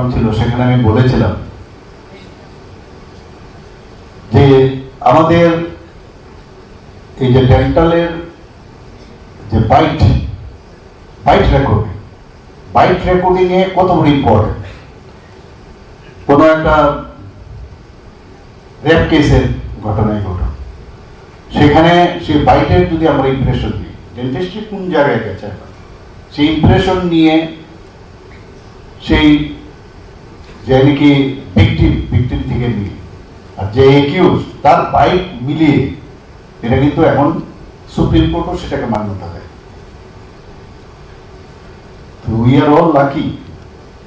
Programme ছিল, সেখানে আমি বলেছিলাম যে আমাদের এই যে ডেন্টালের যে বাইট রেকর্ডিং এ কত বড় ইম্পর্টেন্ট। কোনো একটা রেপ কেসের ঘটনায় ঘটে, সেখানে সেই বাইটের যদি আমরা ইমপ্রেশন দিই, ডেন্টিস্ট্রি কোন জায়গায় গেছে, সেই ইমপ্রেশন নিয়ে সেই যে নাকি ভিকটিম থেকে নিয়ে আর যে একিউজ তার বাইট মিলিয়ে, এটা কিন্তু এখন সুপ্রিম কোর্টও সেটাকে মান্যতা দেয়। উই আর অল লাকি,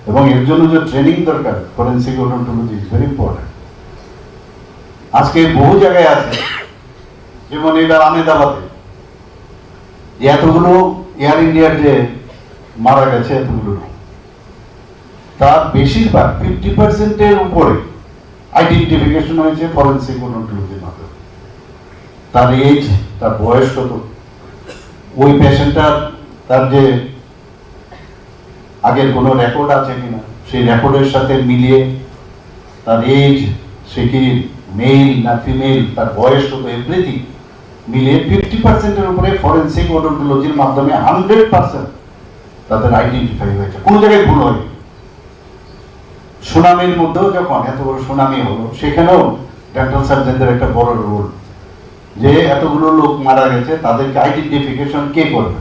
এবং এর জন্য যে ট্রেনিং দরকার ফরেনসিক ওডোন্টোলজি ইজ ভেরি ইম্পর্টেন্ট। আজকে বহু জায়গায় আছে, যেমন এটা আহমেদাবাদে এতগুলো এয়ার ইন্ডিয়ার যে মারা গেছে এতগুলো, তার বেশিরভাগ 50% উপরে আইডেন্টিফিকেশন হয়েছে ফরেনসিক ওডোন্টোলজির মাধ্যমে। তার এজ, তার বয়স কত, ওই পেশেন্টটার তার যে আগের কোনো রেকর্ড আছে কিনা, সেই রেকর্ডের সাথে মিলিয়ে তার এজ, সে কি মেল না ফিমেল, তার বয়স কত, এভরিথিং মিলিয়ে 50% উপরে ফরেনসিক ওডোন্টোলজির মাধ্যমে 100% তাদের আইডেন্টিফাই হয়েছে, কোনো জায়গায় ভুল হয়নি। সুনামির মধ্যেও যখন এত বড় সুনামি হলো, সেখানেও ডেন্টাল সার্জনদের একটা বড় রোল, যে এতগুলো লোক মারা গেছে তাদেরকে আইডেন্টিফিকেশন কে করবে,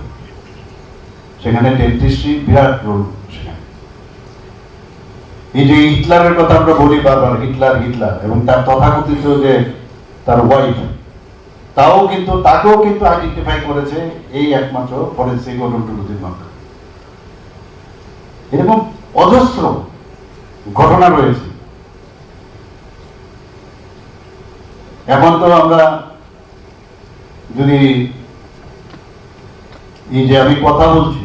সেখানে ডেন্টিস্ট্রি বিরাট রোল। সেখানে এই যে হিটলারের কথা আমরা বলি বারবার, হিটলার এবং তার তথাকথিত যে তার ওয়াইফ, তাকেও কিন্তু আইডেন্টিফাই করেছে এই একমাত্র ফরেনসিক ওডোন্টোলজির মাধ্যমে। এরকম অজস্র ঘটনা রয়েছে। এখন তো আমরা যদি এই যে আমি কথা বলছি,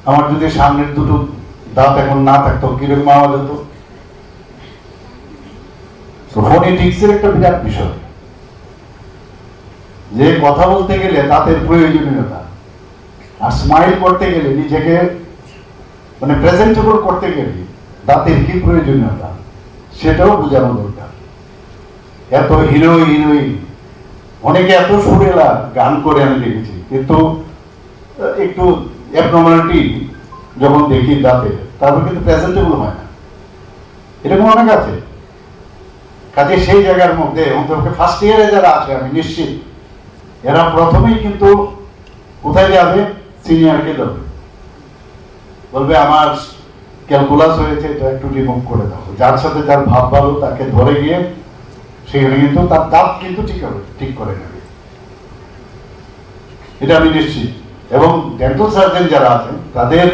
আমার যদি সামনের দুটো দাঁত এখন না থাকতো, কিরকম আওয়াজ হতো? ফোনেটিক্সের একটা বিরাট বিষয়, যে কথা বলতে গেলে দাঁতের প্রয়োজনীয়তা, আর স্মাইল করতে গেলে, নিজেকে মানে প্রেজেন্টেবল করতে গেলে দাঁতের কি প্রয়োজনীয়তা, সেটাও বোঝানো দরকার। এত হিরো হিরোইন, অনেকে এত সুরেলা গান করে আমি দেখেছি, কিন্তু একটু অ্যাবনর্মালিটি যখন দেখি দাঁতে, তারপর কিন্তু প্রেজেন্টেবল হয় না। এরকম অনেক আছে। কাজে সেই জায়গার মধ্যে অন্তত ফার্স্ট ইয়ারে যারা আছে, আমি নিশ্চিত এরা প্রথমেই কিন্তু কোথায় যাবে, সিনিয়রকে যাবে, বলবে আমার ক্যালকুলাস হয়েছে, এটা একটু রিমুভ করে দাও। যার সাথে যার ভাব ভালো তাকে ধরে গিয়ে সেখানে কিন্তু তার দাঁত কিন্তু ঠিক করে নেবে, এটা আমি নিশ্চিত। এবং ডেন্টাল সার্জন যারা আছেন তাদের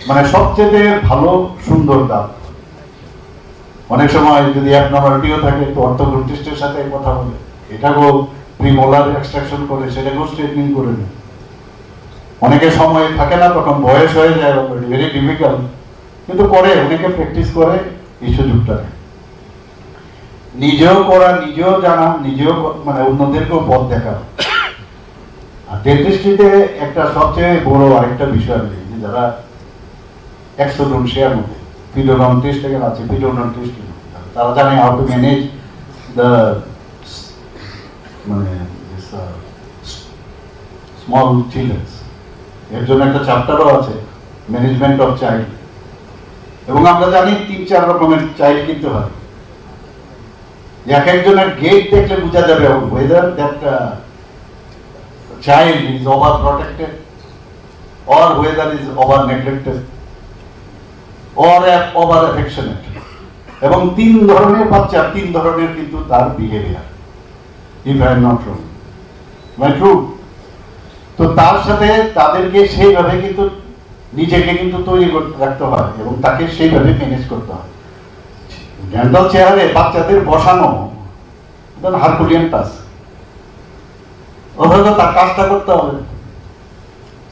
মানে সবচেয়ে ভালো সুন্দর দাঁত। অনেক সময় যদি অ্যাবনর্মালিটিও থাকে, তো অর্থোডন্টিস্টের সাথে কথা বলে, এটাকেও প্রিমোলার এক্সট্রাকশন করে, সেটাকেও স্ট্রেটনিং করে নেয়। অনেকে সময় থাকে না, তখন বয়স হয়ে যায়, ভেরি ডিফিকাল্ট, কিন্তু করে, অনেকে প্র্যাকটিস করে এই সুযোগটা। নিজেও করা, নিজেও জানা, নিজেও মানে অন্যদেরকেও পথ দেখা। আর ডেন্টিস্ট্রিতে একটা সবচেয়ে বড় আরেকটা বিষয় নেই, যে যারা এক্সোডন্টিস্টের মধ্যে পিডোডন্টিস্ট আছে, পিডোডন্টিস্ট তারা জানে হাউ টু ম্যানেজ দ্য মানে স্মল চিলড্রেন্স। এর জন্য একটা চ্যাপ্টারও আছে, ম্যানেজমেন্ট অফ চাইল্ড। এবং আমরা জানি 3-4 রকমের চাইল্ড কিন্তু হয়। এক একজনের গেট দেখলে বোঝা যাবে whether that child is over protected or whether is over neglected or over affectionate. এবং 3 ধরনের বাচ্চা, 3 ধরনের কিন্তু তার behaviour, if I am not wrong, am I true? তো তার সাথে তাদেরকে সেইভাবে কিন্তু নিজেকে কিন্তু তৈরি করতে রাখতে হয়, এবং তাকে সেইভাবে ম্যানেজ করতে হয়। ডেন্টাল চেয়ারে বাচ্চাদের বসানো হারকুলিয়ান টাস্ক, অথচ তার কাজটা করতে হবে।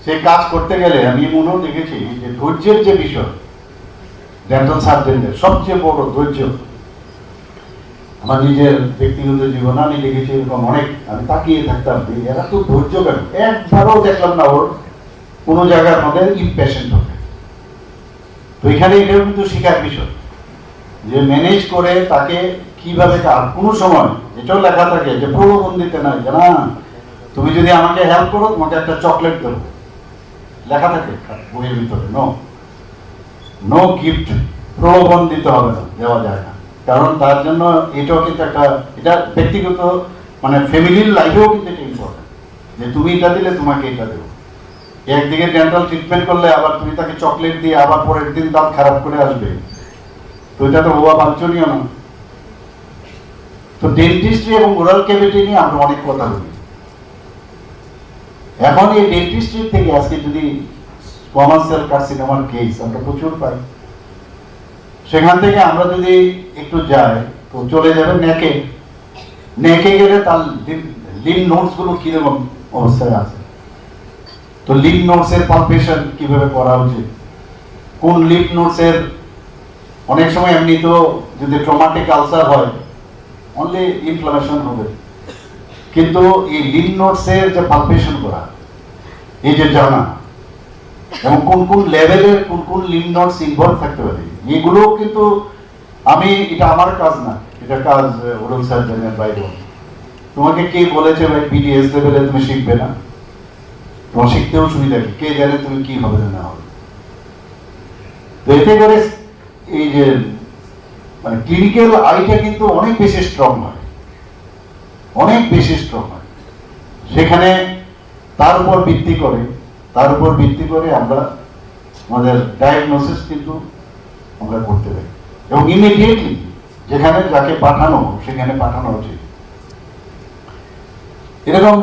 সেই কাজ করতে গেলে আমি মনেও দেখেছি যে ধৈর্যের যে বিষয়, ডেন্টাল সার্জনদের সবচেয়ে বড় ধৈর্য। আমার নিজের ব্যক্তিগত জীবনে আমি দেখেছি এরকম অনেক, আমি তাকিয়ে থাকতাম, এরা তো ধৈর্য কেন, একবারও দেখলাম না ওর কোনো জায়গার মধ্যে ইমপেশেন্ট হবে। তো এখানে এটাও কিন্তু শেখার বিষয়, যে ম্যানেজ করে তাকে কিভাবে, আর কোনো সময় এটাও লেখা থাকে যে প্রলোভন দিতে নাই, যে না তুমি যদি আমাকে হেল্প করো তোমাকে একটা চকলেট দেবো, লেখা থাকে বইয়ের ভিতরে। নো নো গিফট, প্রলোভন দিতে হবে না, দেওয়া যায় না। কারণ তার জন্য এটাও কিন্তু একটা, এটা ব্যক্তিগত মানে ফ্যামিলির লাইফেও কিন্তু এটা ইম্পর্টেন্ট, যে তুমি এটা দিলে তোমাকে এটা দেবো। একদিকে ডেন্টাল ট্রিটমেন্ট করলে আবার তুমি তাকে চকলেট দিয়ে আবার পরের দিন দাঁত খারাপ করে আসবে, তো এটা তো হওয়া বাঞ্ছনীয় না। তো ডেন্টিস্ট্রি এবং ওরাল ক্যাভিটি নিয়ে আমরা অনেক কথা বলি। এখন এই ডেন্টিস্ট্রি থেকে আজকে যদি স্কোয়ামাস সেল কার্সিনোমার কেস আমরা প্রচুর পাই, সেখান থেকে আমরা যদি একটু যাই তো চলে যাবে নেকে। নেকে গেলে তার লিম্ফ নোডস গুলো কিরকম অবস্থায় আছে, তো লিম্ফ নোডস এর পালপেশন কিভাবে করা উচিত, কোন লিম্ফ নোডস এর, অনেক সময় এমনি তো যদি ট্রমাটিক আলসার হয় অনলি ইনফ্লামেশন হবে, কিন্তু এই লিম্ফ নোডস এর যে পালপেশন করা, এই যে জানা, এবং কোন কোন লেভেলের কোন কোন লিম্ফ নোডস ইনভলভ থাকতে পারে, এগুলো কিন্তু আমি, এটা আমার কাজ না, এটা কাজ ওরাল সার্জনের বাইরে। তোমাকে কে বলেছে ভাই বিডিএস লেভেলে তুমি শিখবে না? তোমার শিখতেও সুবিধা কি, কে জানে তুমি কি হবে না হবে। তো এতে করে এই যে মানে ক্লিনিক্যাল আইটা কিন্তু অনেক বেশি স্ট্রং হয়, অনেক বেশি স্ট্রং হয়। সেখানে তার উপর ভিত্তি করে আমরা আমাদের ডায়াগনোসিস কিন্তু আমরা করতে পারি, এবং ইমিডিয়েটলি যেখানে যাকে পাঠানো সেখানে পাঠানো উচিত। এরকম